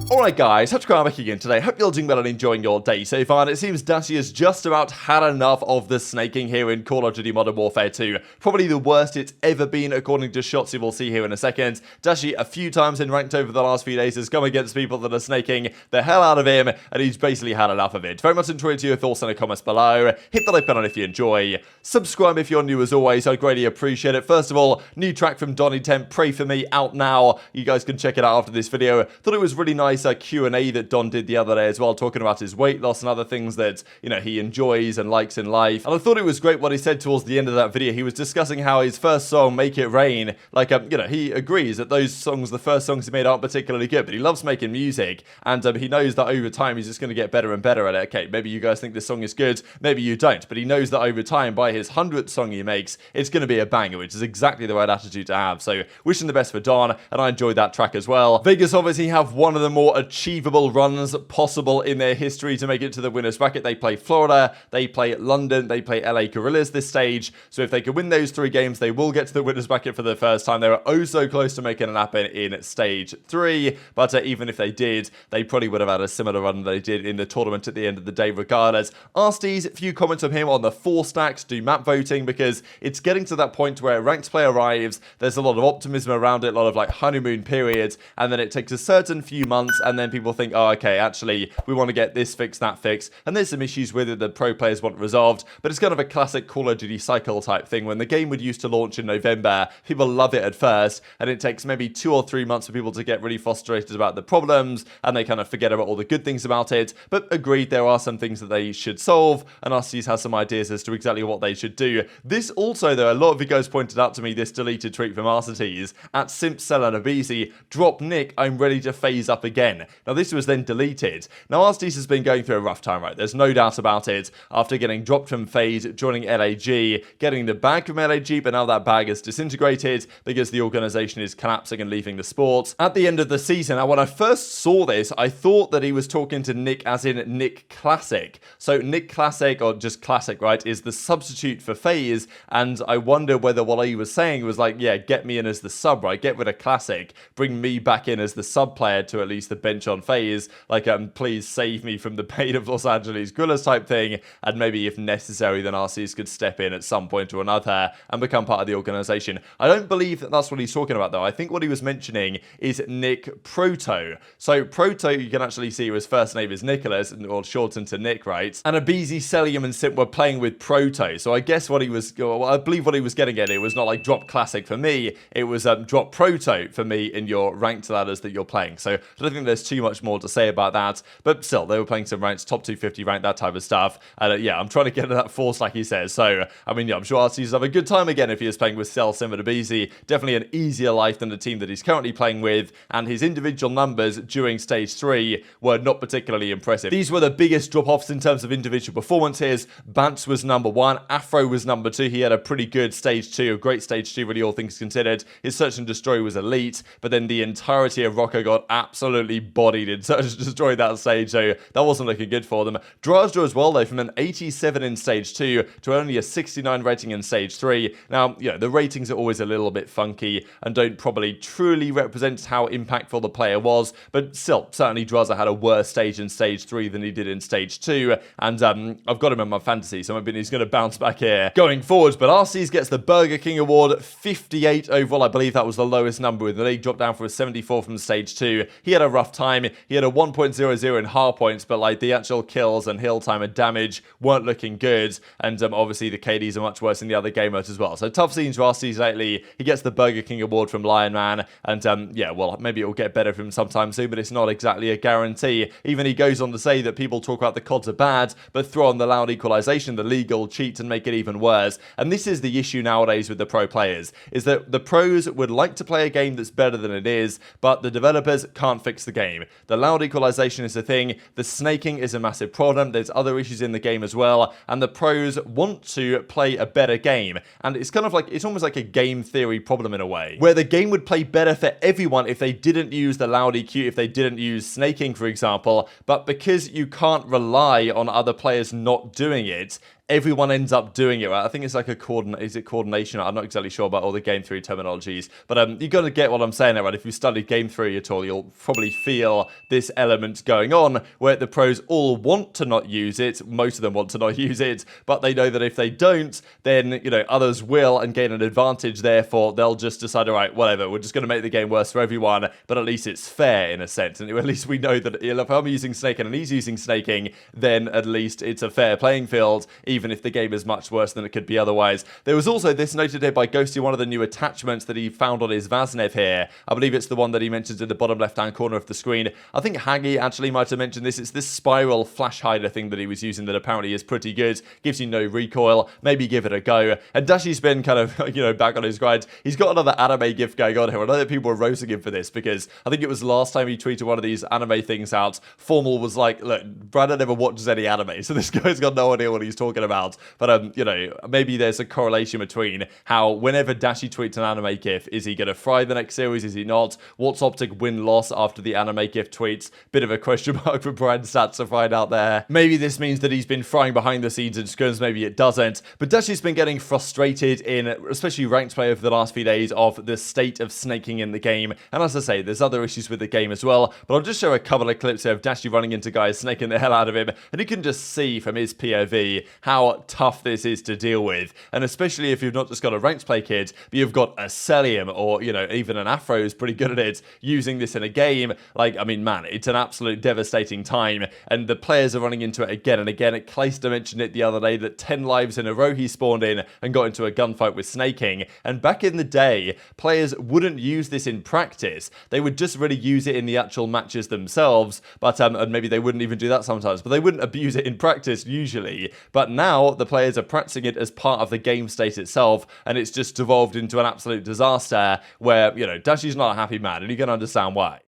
Alright guys, TacticalRab back again today. Hope you're all doing well and enjoying your day so far. And it seems Dashy has just about had enough of the snaking here in Call of Duty Modern Warfare 2. Probably the worst it's ever been according to Shotzzy, we'll see here in a second. Dashy a few times in ranked over the last few days has come against people that are snaking the hell out of him, and he's basically had enough of it. Very much enjoyed your thoughts in the comments below. Hit the like button if you enjoy. Subscribe if you're new as always, I'd greatly appreciate it. First of all, new track from Donny Temp, Pray For Me, out now. You guys can check it out after this video. Thought it was really nice Q&A that Don did the other day as well, talking about his weight loss and other things that, you know, he enjoys and likes in life. And I thought it was great what he said towards the end of that video. He was discussing how his first song, Make It Rain, like, you know, he agrees that those songs, the first songs he made, aren't particularly good, but he loves making music, and he knows that over time he's just going to get better and better at it. Okay, maybe you guys think this song is good, maybe you don't, but he knows that over time, by his 100th song he makes, it's going to be a banger, which is exactly the right attitude to have. So, wishing the best for Don, and I enjoyed that track as well. Vegas obviously have one of the more achievable runs possible in their history to make it to the winners bracket. They play Florida, they play London, they play LA Guerrillas this stage, so if they could win those 3 games, they will get to the winners bracket for the first time. They were oh so close to making it happen in stage 3, but even if they did, they probably would have had a similar run they did in the tournament at the end of the day regardless. Arcitys, a few comments from him on the 4 stacks, do map voting, because it's getting to that point where a ranked play arrives, there's a lot of optimism around it, a lot of like honeymoon periods, and then it takes a certain few months, and then people think, oh okay, actually we want to get this fixed, that fixed, and there's some issues with it that pro players want resolved, but it's kind of a classic Call of Duty cycle type thing. When the game would used to launch in November, people love it at first, and it takes maybe 2 or 3 months for people to get really frustrated about the problems, and they kind of forget about all the good things about it. But agreed, there are some things that they should solve, and Arcitys has some ideas as to exactly what they should do. This also, though, a lot of you guys pointed out to me this deleted tweet from Arcitys at Simp, and aBeZy, drop Nick, I'm ready to phase up again. Now this was then deleted. Now Arcitys has been going through a rough time, right? There's no doubt about it. After getting dropped from FaZe, joining LAG, getting the bag from LAG, but now that bag is disintegrated because the organization is collapsing and leaving the sport. At the end of the season, now when I first saw this, I thought that he was talking to Nick as in Nick Classic. So Nick Classic, or just Classic, right, is the substitute for FaZe, and I wonder whether what he was saying was like, yeah, get me in as the sub, right? Get rid of Classic, bring me back in as the sub player to at least the bench on FaZe, like, please save me from the pain of Los Angeles Guerrillas type thing, and maybe if necessary, then Arcitys could step in at some point or another and become part of the organization. I don't believe that that's what he's talking about, though. I think what he was mentioning is Nick Proto. So Proto, you can actually see his first name is Nicholas, or shortened to Nick, right? And aBeZy, Cellium, and Simp were playing with Proto. So I guess what he was, well, I believe what he was getting at, it was not like drop Classic for me, it was drop Proto for me in your ranked ladders that you're playing. So I don't think there's too much more to say about that, but still, they were playing some ranks, top 250 rank, that type of stuff. And yeah, I'm trying to get to that 4 stack he says. So, I mean, yeah, I'm sure Arcitys will have a good time again if he is playing with Cell, Simp, and aBeZy. Definitely an easier life than the team that he's currently playing with, and his individual numbers during stage 3 were not particularly impressive. These were the biggest drop-offs in terms of individual performances. Bance was number 1, Afro was number 2. He had a pretty good stage 2, a great stage 2, really, all things considered. His Search and Destroy was elite, but then the entirety of Rokkr got absolutely bodied in Search and Destroy that stage, so that wasn't looking good for them. Drazah as well, though, from an 87 in stage 2 to only a 69 rating in stage 3. Now, you know, the ratings are always a little bit funky and don't probably truly represent how impactful the player was, but still, certainly Drazah had a worse stage in stage 3 than he did in stage 2, and I've got him in my fantasy, so I'm hoping he's going to bounce back here going forward. But Arcitys gets the Burger King award, 58 overall. I believe that was the lowest number in the league, dropped down from a 74 from stage 2. He had a rough time. He had a 1.00 in hard points, but like the actual kills and hill time and damage weren't looking good, and obviously the KDs are much worse in the other game modes as well. So tough scenes for Arcitys lately. He gets the Burger King award from Lion Man, and yeah, well, maybe it will get better for him sometime soon, but it's not exactly a guarantee. Even he goes on to say that people talk about the CODs are bad, but throw on the loud equalization, the legal cheat, and make it even worse. And this is the issue nowadays with the pro players, is that the pros would like to play a game that's better than it is, but the developers can't fix the game. The loud equalization is a thing, the snaking is a massive problem, there's other issues in the game as well, and the pros want to play a better game. And it's kind of like, it's almost like a game theory problem in a way, where the game would play better for everyone if they didn't use the loud EQ, if they didn't use snaking, for example, but because you can't rely on other players not doing it, everyone ends up doing it, right? I think it's like a coordination? I'm not exactly sure about all the game theory terminologies, but you got to get what I'm saying there, right? If you studied game theory at all, you'll probably feel this element going on where the pros all want to not use it. Most of them want to not use it, but they know that if they don't, then, you know, others will and gain an advantage. Therefore, they'll just decide, all right, whatever, we're just going to make the game worse for everyone, but at least it's fair in a sense. And at least we know that if I'm using snaking and he's using snaking, then at least it's a fair playing field, even if the game is much worse than it could be otherwise. There was also this noted here by Ghosty, one of the new attachments that he found on his Vaznev here. I believe it's the one that he mentions in the bottom left-hand corner of the screen. I think Haggy actually might have mentioned this. It's this spiral flash hider thing that he was using that apparently is pretty good. Gives you no recoil. Maybe give it a go. And Dashy's been kind of, you know, back on his grind. He's got another anime gift going on here. I know that people were roasting him for this because I think it was last time he tweeted one of these anime things out. Formal was like, look, Brandon never watches any anime, so this guy's got no idea what he's talking about. But, you know, maybe there's a correlation between how whenever Dashy tweets an anime gif, is he going to fry the next series? Is he not? What's OpTic win-loss after the anime gif tweets? Bit of a question mark for Brian Stats to find out there. Maybe this means that he's been frying behind the scenes in scrims, maybe it doesn't. But Dashy's been getting frustrated in, especially ranked play over the last few days, of the state of snaking in the game. And as I say, there's other issues with the game as well. But I'll just show a couple of clips here of Dashy running into guys snaking the hell out of him. And you can just see from his POV how tough this is to deal with. And especially if you've not just got a ranked play kid, but you've got a Cellium or, you know, even an Afro is pretty good at it, using this in a game. Like, I mean, man, it's an absolute devastating time. And the players are running into it again and again. Clayster mentioned it the other day that 10 lives in a row he spawned in and got into a gunfight with snaking. And back in the day, players wouldn't use this in practice. They would just really use it in the actual matches themselves. But, and maybe they wouldn't even do that sometimes, but they wouldn't abuse it in practice usually. But now the players are practicing it as part of the game state itself, and it's just devolved into an absolute disaster where, you know, Dashy's not a happy man, and you can understand why.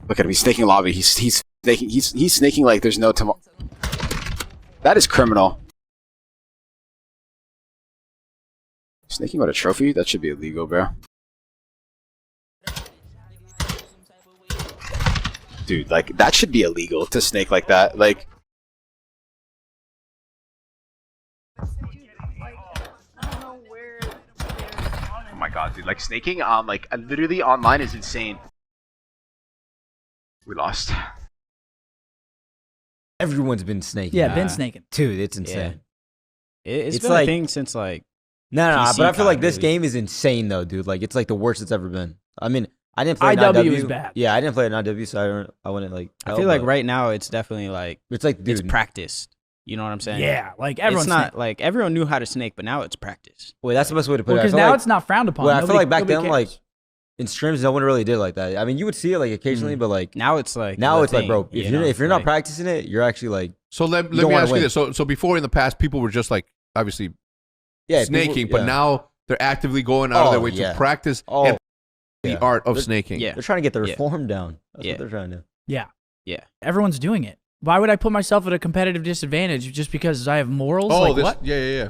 Look at him, he's snaking lobby. He's snaking like there's no tomorrow. That is criminal. Snaking with a trophy? That should be illegal, bro. Dude, like, that should be illegal to snake like that. Like, oh my god, dude, like, snaking on, like, literally online is insane. We lost. Everyone's been snaking. Yeah, been snaking. Dude, it's insane. Yeah. It's been like, a thing since, like, no, PC but I feel like this really. game is insane, though, dude. Like, it's like the worst it's ever been. I mean, I didn't play IW IW. is bad. Yeah, I didn't play an IW, so I wouldn't like. I feel like right now it's definitely like it's like, dude, it's practiced. You know what I'm saying? Yeah, like everyone's it's not like everyone knew how to snake, but now it's practice. Wait, that's the best way to put it. Because now it's not frowned upon. Well, I feel like back then, cares. like in streams, no one really did like that. I mean, you would see it like occasionally, but like now it's like like, bro, if you're not practicing it, you're actually like. So let me ask you this. So before in the past, people were just like obviously snaking, but now they're actively going out of their way to practice and the art of snaking. Yeah, they're trying to get the reform down. That's what they're trying to do. Yeah, everyone's doing it. Why would I put myself at a competitive disadvantage just because I have morals? Oh, like, what? Yeah.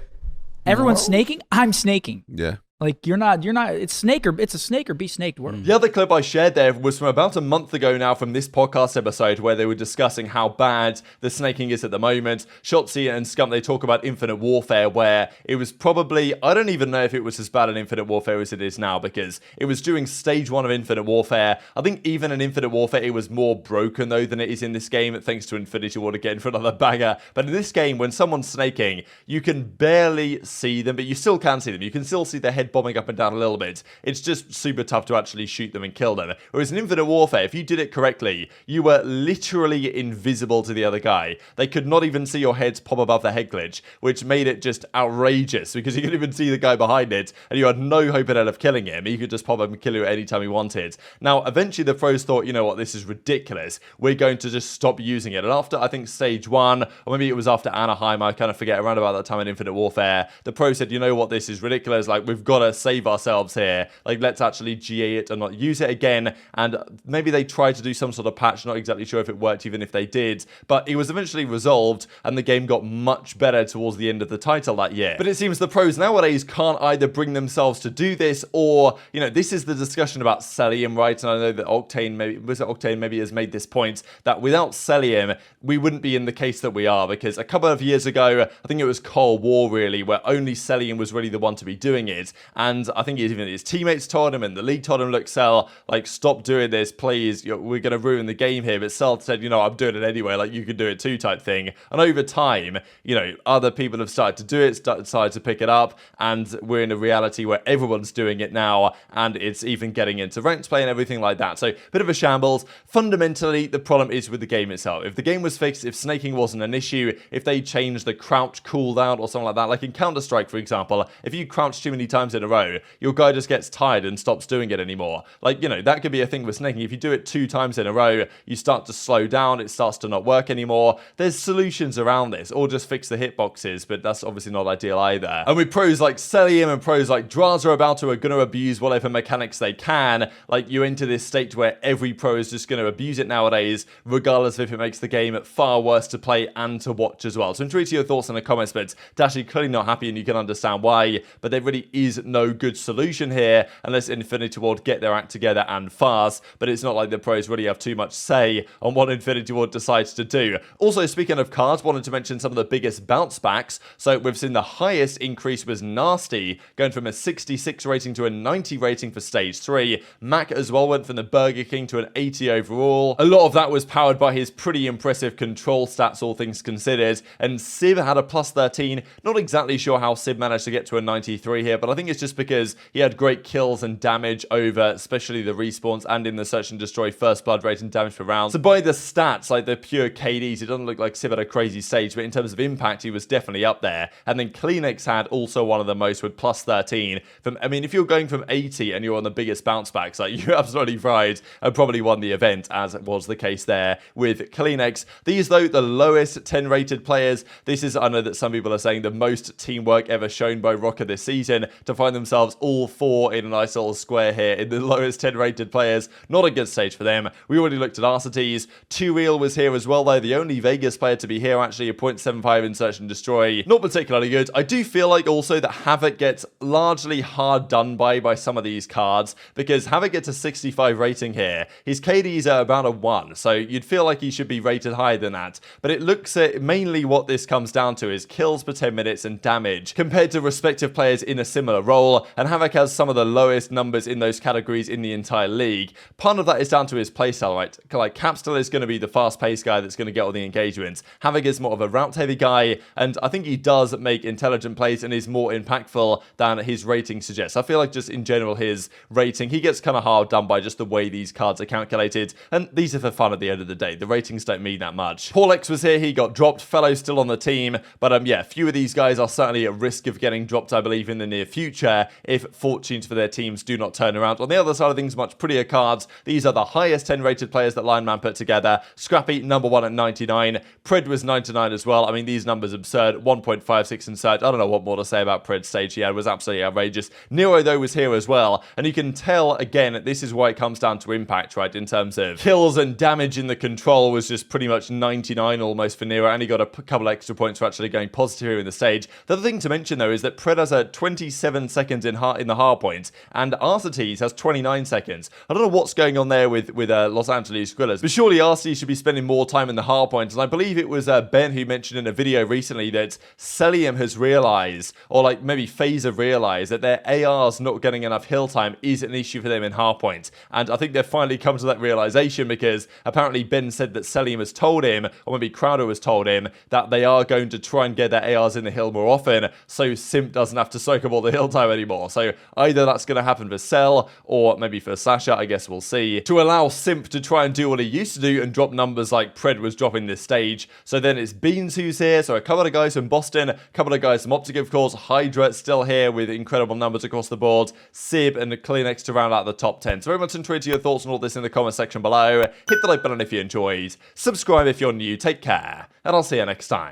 Everyone's snaking. I'm snaking. Yeah. Like, you're not, it's a snake or be snaked world. The other clip I shared there was from about a month ago now from this podcast episode where they were discussing how bad the snaking is at the moment. Shotzzy and Scump, they talk about Infinite Warfare where it was probably, I don't even know if it was as bad in Infinite Warfare as it is now because it was during stage 1 of Infinite Warfare. I think even in Infinite Warfare, it was more broken though than it is in this game, thanks to Infinity Ward again for another banger. But in this game, when someone's snaking, you can barely see them, but you still can see them. You can still see their head bombing up and down a little bit. It's just super tough to actually shoot them and kill them. Whereas in Infinite Warfare, if you did it correctly, you were literally invisible to the other guy. They could not even see your heads pop above the head glitch, which made it just outrageous because you could even see the guy behind it and you had no hope in hell of killing him. You could just pop up and kill you at any time you wanted. Now, eventually the pros thought, you know what, this is ridiculous. We're going to just stop using it. And after, I think, stage 1, or maybe it was after Anaheim, I kind of forget, around about that time in Infinite Warfare, the pros said, you know what, this is ridiculous. Like, we've got gotta save ourselves here. Like, let's actually GA it and not use it again. And maybe they tried to do some sort of patch, not exactly sure if it worked, even if they did, but it was eventually resolved and the game got much better towards the end of the title that year. But it seems the pros nowadays can't either bring themselves to do this, or, you know, this is the discussion about Cellium, right? And I know that Octane maybe has made this point that without Cellium, we wouldn't be in the case that we are, because a couple of years ago, I think it was Cold War really, where only Cellium was really the one to be doing it. And I think even his teammates told him and the league told him, look, Cell, like, stop doing this, please. We're going to ruin the game here. But Cell said, you know, I'm doing it anyway. Like, you can do it too type thing. And over time, you know, other people have started to do it, decided to pick it up. And we're in a reality where everyone's doing it now. And it's even getting into ranked play and everything like that. So, bit of a shambles. Fundamentally, the problem is with the game itself. If the game was fixed, if snaking wasn't an issue, if they changed the crouch cooldown or something like that, like in Counter-Strike, for example, if you crouch too many times in a row, your guy just gets tired and stops doing it anymore. Like, you know, that could be a thing with snaking. If you do it 2 times in a row, you start to slow down, it starts to not work anymore. There's solutions around this, or just fix the hitboxes, but that's obviously not ideal either. And with pros like Cellium and pros like Drazah about who are going to abuse whatever mechanics they can, like, you enter this state where every pro is just going to abuse it nowadays, regardless of if it makes the game far worse to play and to watch as well. So intrigued to your thoughts in the comments, but Dashy clearly not happy, and you can understand why, but there really is no good solution here unless Infinity Ward get their act together and fast, but it's not like the pros really have too much say on what Infinity Ward decides to do. Also, speaking of cards, wanted to mention some of the biggest bounce backs. So we've seen the highest increase was Nasty, going from a 66 rating to a 90 rating for stage 3. Mack as well went from the Burger King to an 80 overall. A lot of that was powered by his pretty impressive control stats, all things considered, and Sib had a plus 13. Not exactly sure how Sib managed to get to a 93 here, but I think it's just because he had great kills and damage over especially the respawns and in the search and destroy first blood rate and damage per round. So by the stats, like the pure KDs, it doesn't look like Sib had a crazy stage, but in terms of impact, he was definitely up there. And then CleanX had also one of the most with plus 13. I mean, if you're going from 80 and you're on the biggest bounce backs, like, you absolutely fried and probably won the event, as was the case there with CleanX. These, though, the lowest 10 rated players. This is, I know that some people are saying, the most teamwork ever shown by Rokkr this season, to find themselves all 4 in a nice little square here in the lowest 10 rated players. Not a good stage for them. We already looked at Arcitys. 2Real was here as well, though. The only Vegas player to be here, actually, a 0.75 in search and destroy. Not particularly good. I do feel like also that Havoc gets largely hard done by some of these cards, because Havoc gets a 65 rating here. His KDs are about a 1, so you'd feel like he should be rated higher than that. But it looks at mainly what this comes down to is kills per 10 minutes and damage compared to respective players in a similar role, and Havoc has some of the lowest numbers in those categories in the entire league. Part of that is down to his playstyle, right? Like, Capsule is going to be the fast-paced guy that's going to get all the engagements. Havoc is more of a route-heavy guy, and I think he does make intelligent plays and is more impactful than his rating suggests. I feel like just in general his rating, he gets kind of hard done by just the way these cards are calculated, and these are for fun at the end of the day. The ratings don't mean that much. Paulx was here, he got dropped. Fellow still on the team, but yeah, few of these guys are certainly at risk of getting dropped, I believe, in the near future if fortunes for their teams do not turn around. On the other side of things, much prettier cards. These are the highest 10 rated players that Lineman put together. Scrappy, number 1 at 99. Pred was 99 as well. I mean, these numbers absurd. 1.56 in search. I don't know what more to say about Pred's stage. Yeah, it was absolutely outrageous. Nero, though, was here as well, and you can tell, again, this is why it comes down to impact, right? In terms of kills and damage in the control was just pretty much 99 almost for Nero, and he got a couple extra points for actually going positive here in the stage. The other thing to mention, though, is that Pred has a 27 seconds in the hard point, and Arcitys has 29 seconds. I don't know what's going on there with Los Angeles Guerrillas, but surely Arcitys should be spending more time in the hard point, and I believe it was Ben who mentioned in a video recently that Cellium has realized, or like maybe FaZe have realized, that their ARs not getting enough hill time is an issue for them in hard point, and I think they've finally come to that realization, because apparently Ben said that Cellium has told him, or maybe Crowder has told him, that they are going to try and get their ARs in the hill more often, so Simp doesn't have to soak up all the hill time anymore. So either that's going to happen for Cell, or maybe for Sasha, I guess we'll see, to allow Simp to try and do what he used to do and drop numbers like Pred was dropping this stage. So then it's Beans who's here, so a couple of guys from Boston, a couple of guys from OpTic, of course, Hydra still here with incredible numbers across the board, Sib and CleanX to round out the top 10. So very much intrigued to your thoughts on all this in the comment section below. Hit the like button if you enjoyed, subscribe if you're new, take care, and I'll see you next time.